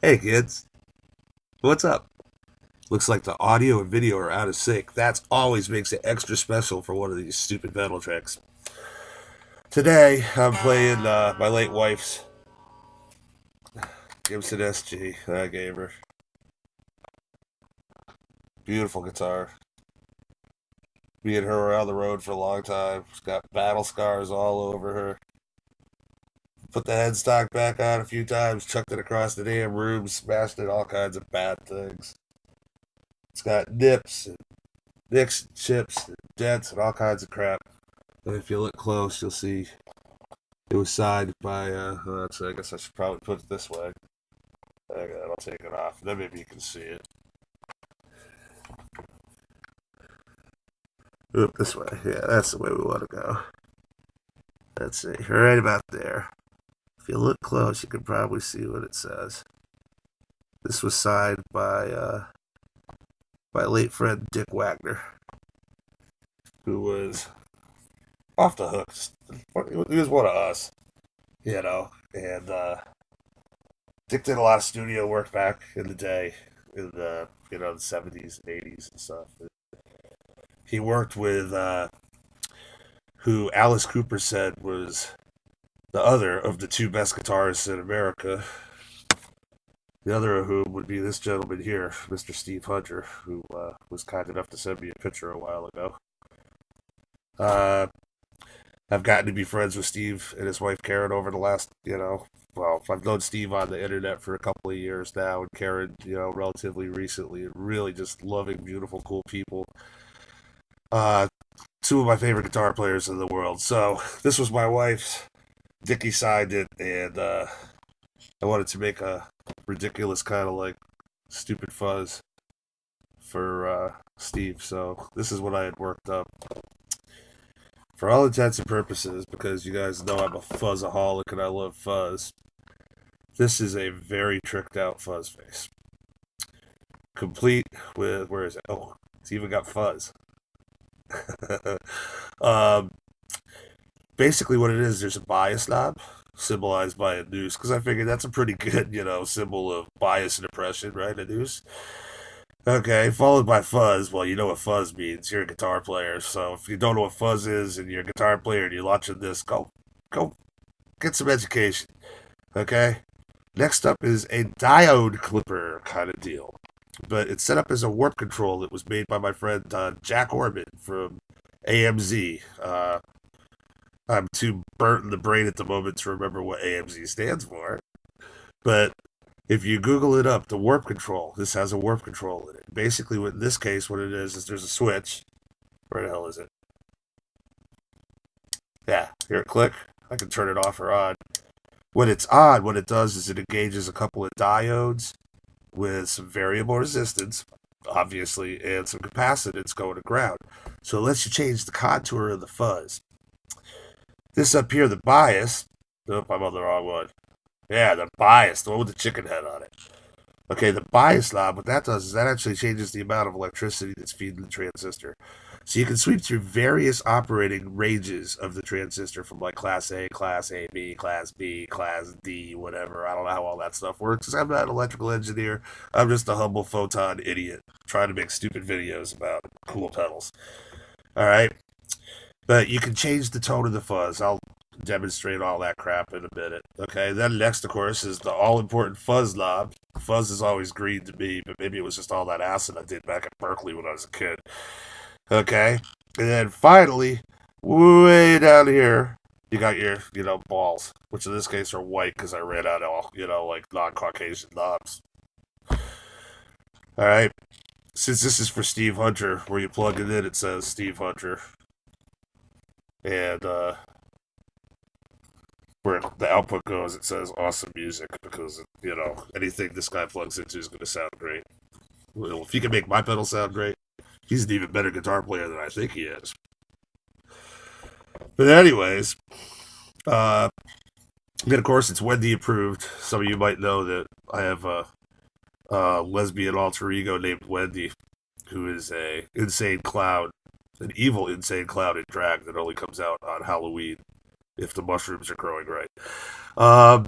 Hey kids, what's up? Looks like the audio and video are out of sync. That always makes it extra special for one of these stupid metal tracks. Today, I'm playing my late wife's Gibson SG that I gave her. Beautiful guitar. Me and her were on the road for a long time. She's got battle scars all over her. Put the headstock back on a few times, chucked it across the damn room, smashed it, all kinds of bad things. It's got nicks and chips and dents and all kinds of crap. And if you look close, you'll see it was signed by, I guess I should probably put it this way. Okay, I'll take it off. Then maybe you can see it. Oop, this way. Yeah, that's the way we want to go. Let's see. Right about there. If you look close, you can probably see what it says. This was signed by my late friend Dick Wagner, who was off the hook. He was one of us, and Dick did a lot of studio work back in the day, in the 70s and 80s and stuff. He worked with who Alice Cooper said was the other of the two best guitarists in America. The other of whom would be this gentleman here, Mr. Steve Hunter, who was kind enough to send me a picture a while ago. I've gotten to be friends with Steve and his wife Karen over the last, well, I've known Steve on the internet for a couple of years now, and Karen, relatively recently, and really just loving, beautiful, cool people. Uh, Two of my favorite guitar players in the world. So this was my wife's. Dickie signed it, and I wanted to make a ridiculous kind of like stupid fuzz for Steve. So this is what I had worked up. For all intents and purposes, because you guys know I'm a fuzzaholic and I love fuzz, this is a very tricked out fuzz face. Complete with, where is it? Oh, it's even got fuzz. um, Basically, what it is, there's a bias knob symbolized by a noose, because I figured that's a pretty good, symbol of bias and oppression, right? A noose. Okay, followed by fuzz. Well, you know what fuzz means. You're a guitar player, so if you don't know what fuzz is and you're a guitar player and you're watching this, go, get some education. Okay. Next up is a diode clipper kind of deal, but it's set up as a warp control that was made by my friend Jack Orman from AMZ. I'm too burnt in the brain at the moment to remember what AMZ stands for, but if you Google it up, the warp control, this has a warp control in it. Basically, in this case, what it is there's a switch. Where the hell is it? Yeah, here, click. I can turn it off or on. When it's on, what it does is it engages a couple of diodes with some variable resistance, obviously, and some capacitance going to ground. So it lets you change the contour of the fuzz. This up here, the bias. Nope, I'm on the wrong one. Yeah, the bias, the one with the chicken head on it. Okay, the bias knob, what that does is that actually changes the amount of electricity that's feeding the transistor. So you can sweep through various operating ranges of the transistor from like class A, class AB, class B, class D, whatever. I don't know how all that stuff works because I'm not an electrical engineer. I'm just a humble photon idiot trying to make stupid videos about cool pedals. All right? But you can change the tone of the fuzz. I'll demonstrate all that crap in a minute. Okay, then next, of course, is the all important fuzz knob. Fuzz is always green to me, but maybe it was just all that acid I did back at Berkeley when I was a kid. Okay, and then finally, way down here, you got your, balls, which in this case are white because I ran out of all, like non-Caucasian knobs. All right, since this is for Steve Hunter, where you plug it in, it says Steve Hunter. And where the output goes, it says awesome music because, anything this guy plugs into is going to sound great. Well, if he can make my pedal sound great, he's an even better guitar player than I think he is. But anyways, and of course, it's Wendy approved. Some of you might know that I have a lesbian alter ego named Wendy, who is a insane clown, an evil insane clown in drag that only comes out on Halloween if the mushrooms are growing right. But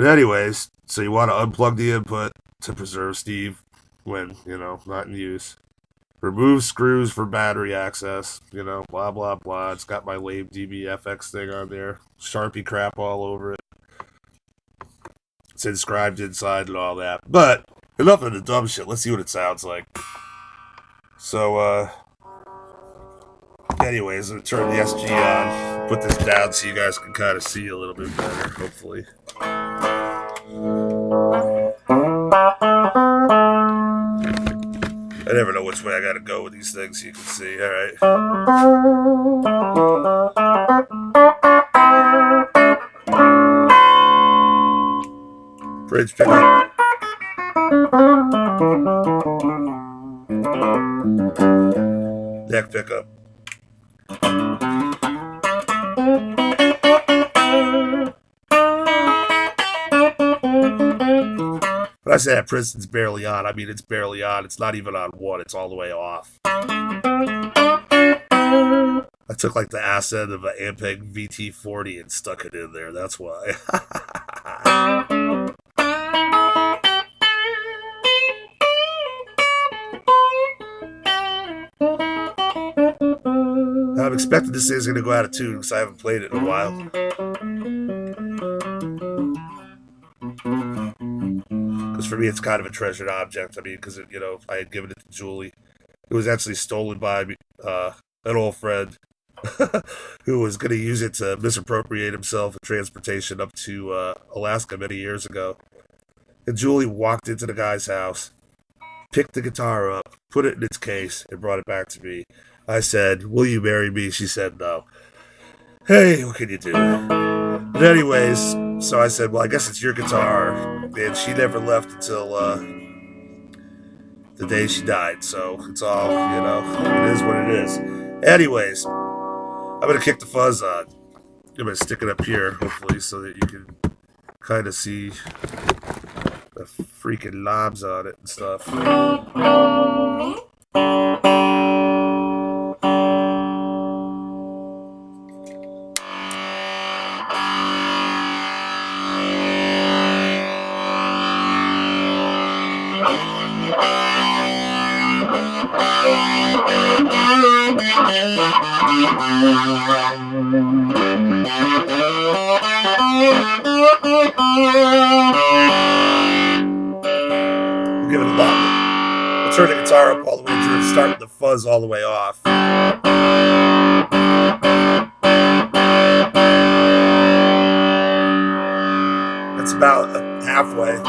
anyways, So you want to unplug the input to preserve Steve when, not in use. Remove screws for battery access, blah, blah, blah. It's got my lame DBFX thing on there. Sharpie crap all over it. It's inscribed inside and all that. But enough of the dumb shit. Let's see what it sounds like. So, anyways, I'm going to turn the SG on. Put this down so you guys can kind of see a little bit better, hopefully. I never know which way I gotta go with these things, you can see. Alright. Bridge pickup. Neck pickup. When I say that Princeton's barely on, I mean it's barely on. It's not even on one. It's all the way off. I took like the ass end of an Ampeg VT40 and stuck it in there. That's why. I'm expecting this thing's going to go out of tune because I haven't played it in a while. Because for me, it's kind of a treasured object. I mean, because, I had given it to Julie. It was actually stolen by an old friend who was going to use it to misappropriate himself in transportation up to Alaska many years ago. And Julie walked into the guy's house, picked the guitar up, put it in its case, and brought it back to me. I said, "Will you marry me?" She said no. Hey, what can you do? But anyways, so I said, well, I guess it's your guitar. And she never left until the day she died. So it's all, it is what it is. Anyways, I'm going to kick the fuzz on. I'm going to stick it up here, hopefully, so that you can kind of see the freaking knobs on it and stuff. We'll give it a lot. We'll turn the guitar up all the way through and start the fuzz all the way off. That's about halfway.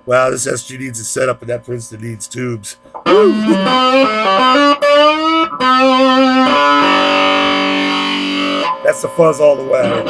Wow, this SG needs a setup and that Princeton needs tubes. That's the fuzz all the way.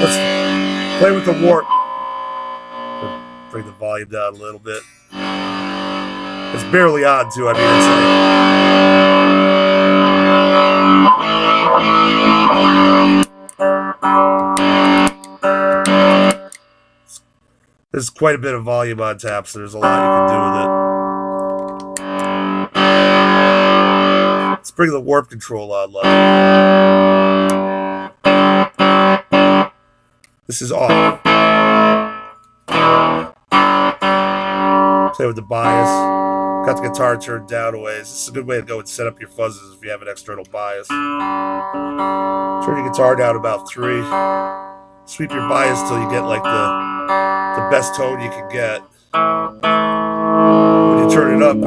Let's play with the warp. Bring the volume down a little bit. It's barely on too. I mean, it's there's quite a bit of volume on tap, so there's a lot you can do with it. Let's bring the warp control on low. This is off. Play with the bias. Got the guitar turned down a ways. This is a good way to go and set up your fuzzes if you have an external bias. Turn your guitar down about 3. Sweep your bias till you get like the best tone you can get. When you turn it up,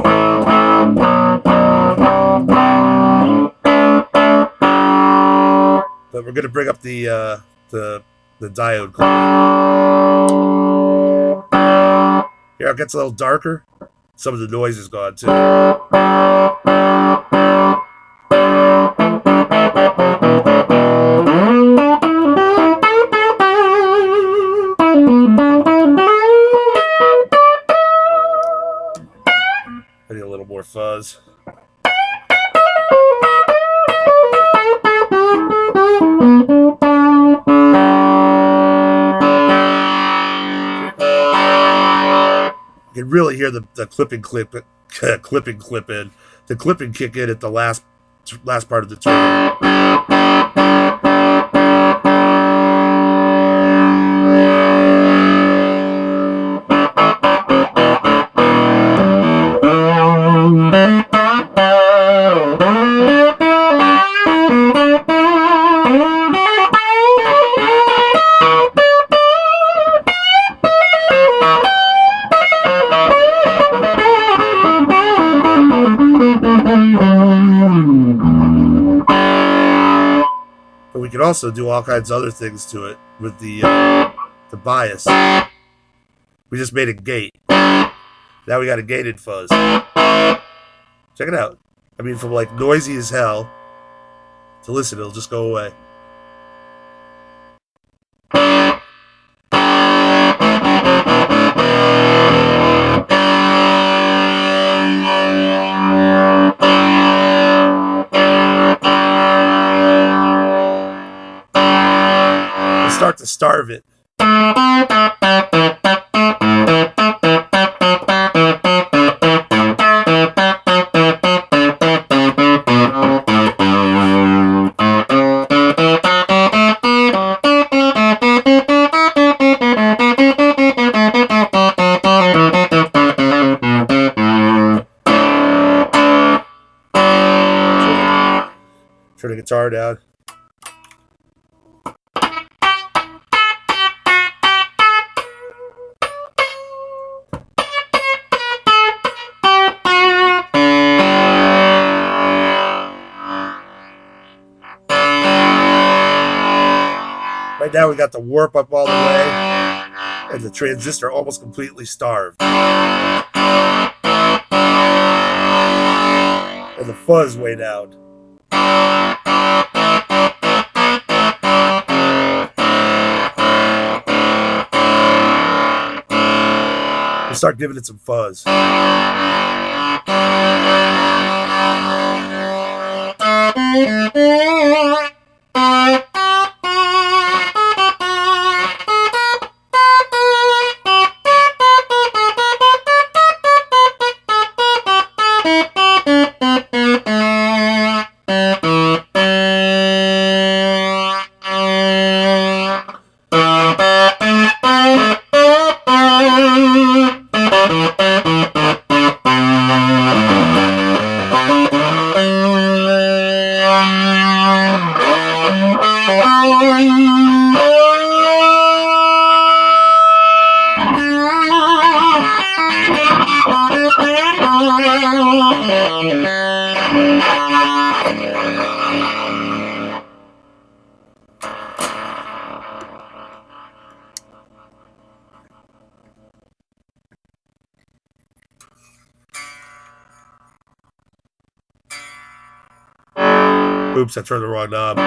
but we're gonna bring up the diode clock. Here, it gets a little darker. Some of the noise is gone too. I need a little more fuzz. You can really hear the clipping clip in, the clipping kick in at the last part of the tune. But we can also do all kinds of other things to it with the bias. We just made a gate. Now we got a gated fuzz. Check it out. I mean, from like noisy as hell to listen, it'll just go away. Start to starve it. Turn the guitar down. Right now we got the warp up all the way and the transistor almost completely starved. And the fuzz way down. We'll start giving it some fuzz. Oops, I turned the wrong knob.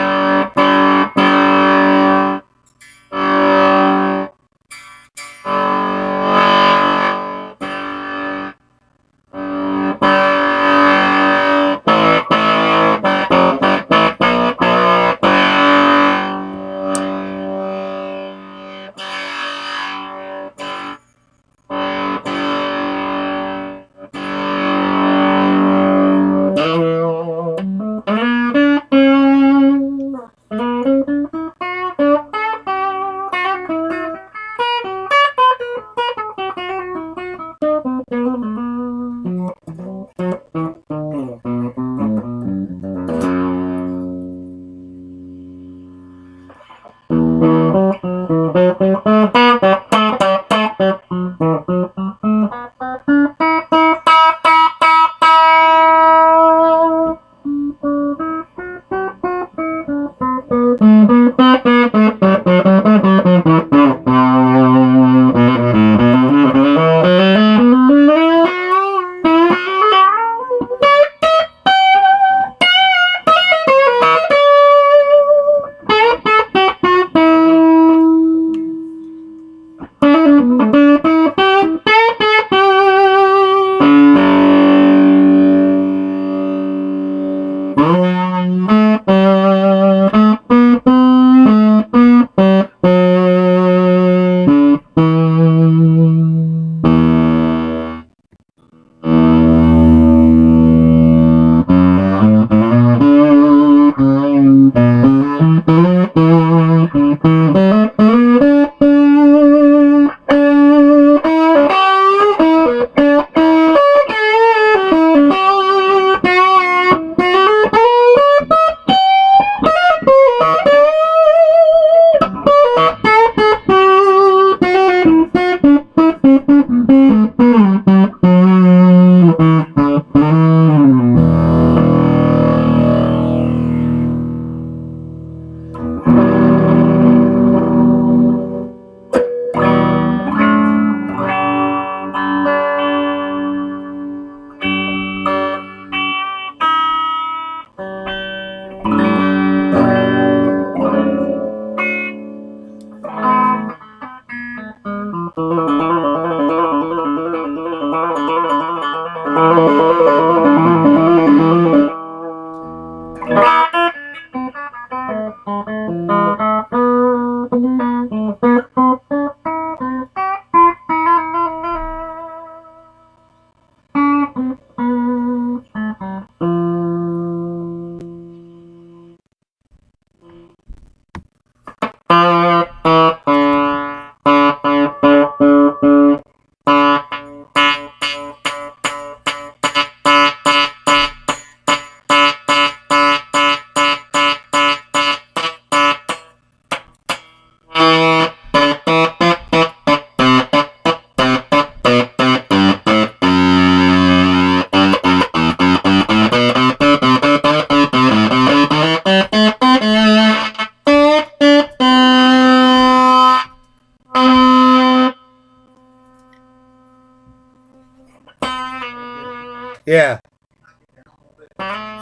Yeah.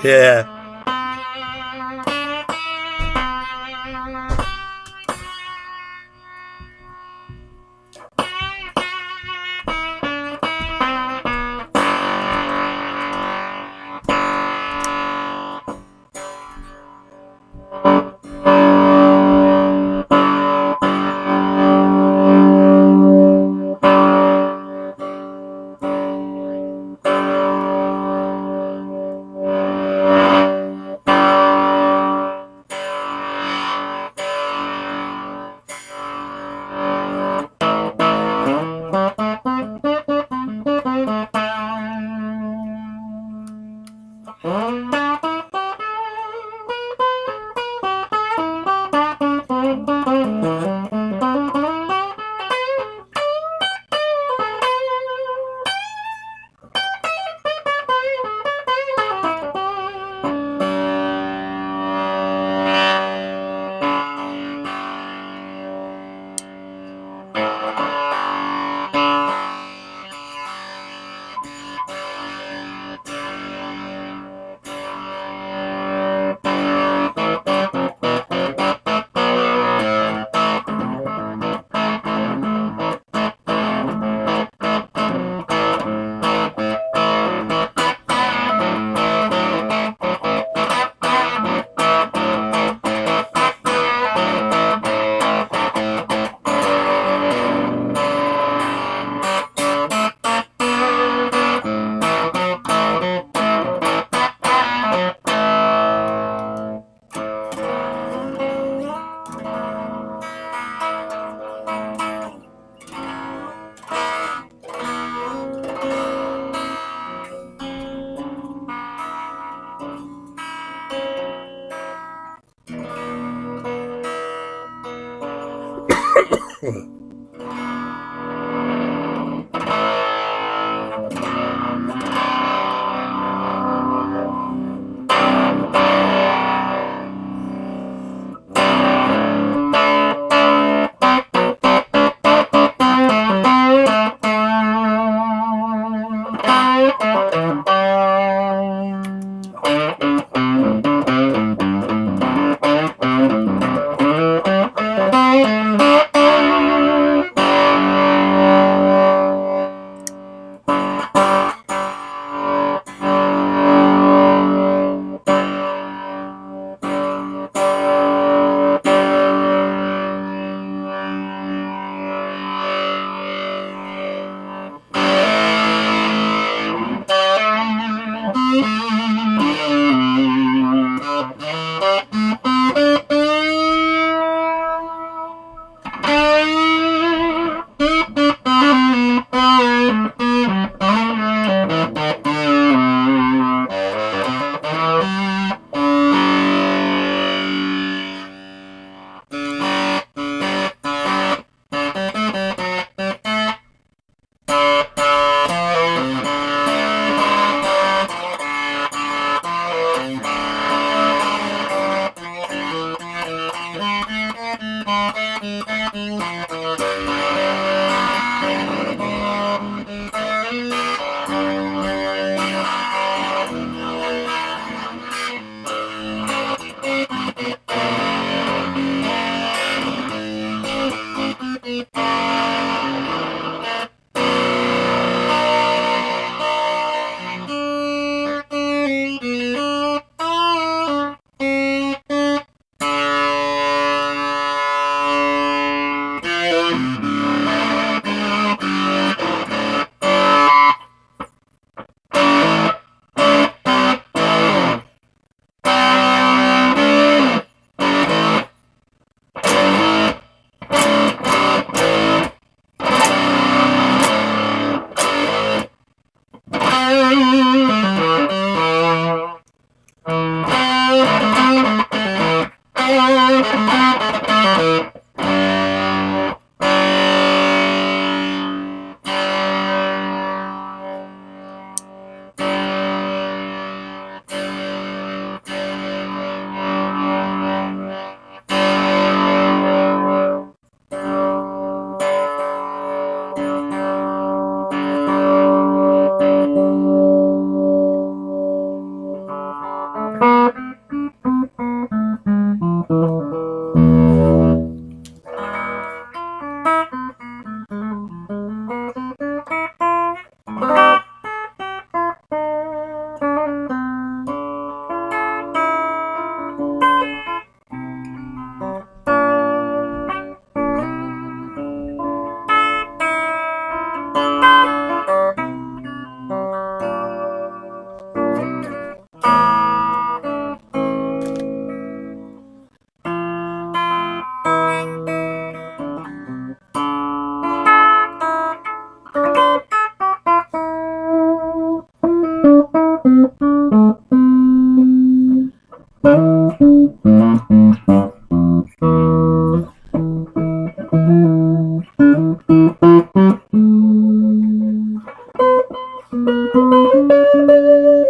Yeah.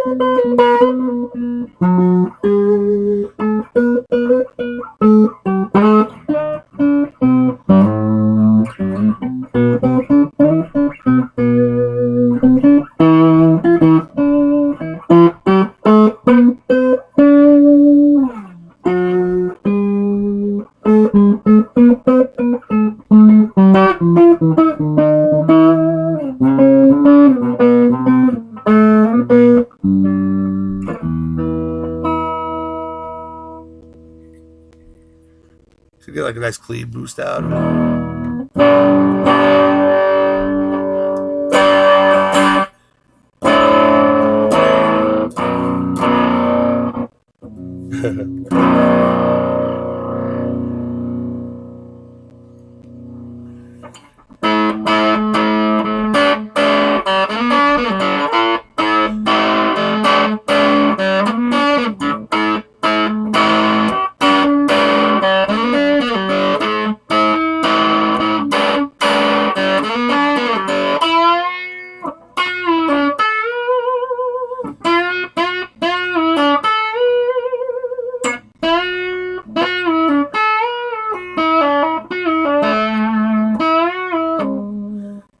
So get like a nice clean boost out.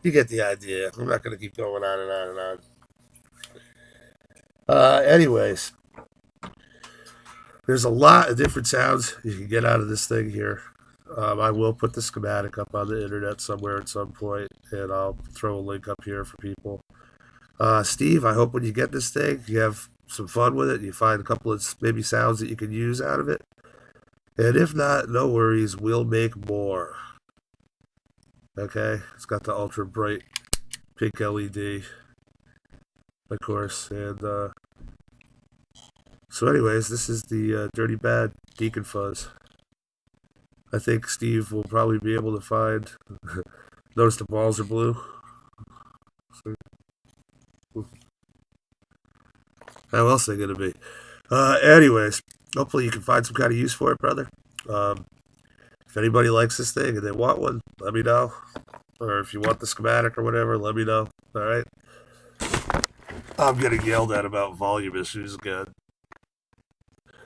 You get the idea. I'm not going to keep going on and on and on. Anyways, there's a lot of different sounds you can get out of this thing here. I will put the schematic up on the internet somewhere at some point, and I'll throw a link up here for people. Steve, I hope when you get this thing, you have some fun with it. You find a couple of maybe sounds that you can use out of it. And if not, no worries, we'll make more. Okay, it's got the ultra bright pink LED, of course. And so, anyways, this is the Dirty Bad Deacon Fuzz. I think Steve will probably be able to find. Notice the balls are blue. How else are they going to be? Anyways, hopefully you can find some kind of use for it, brother. If anybody likes this thing and they want one, let me know. Or if you want the schematic or whatever, let me know. All right? I'm getting yelled at about volume issues again.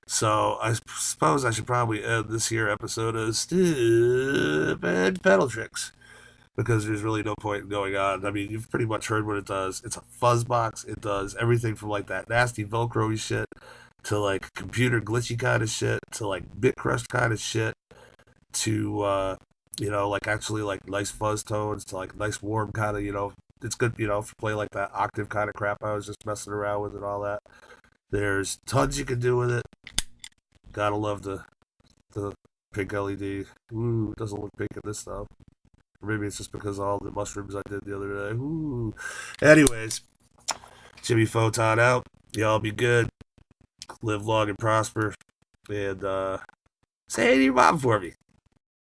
So I suppose I should probably end this here episode of Stupid Pedal Tricks, because there's really no point in going on. I mean, you've pretty much heard what it does. It's a fuzz box. It does everything from like that nasty Velcro-y shit to like computer glitchy kind of shit to like bit crushed kind of shit to like actually like nice fuzz tones to like nice warm kind of, it's good, if you play like that octave kind of crap I was just messing around with and all that. There's tons you can do with it. Gotta love the pink LED. Ooh, it doesn't look pink in this though. Or maybe it's just because of all the mushrooms I did the other day. Ooh. Anyways, Jimmy Photon out. Y'all be good. Live long and prosper. And say hey to your mom for me.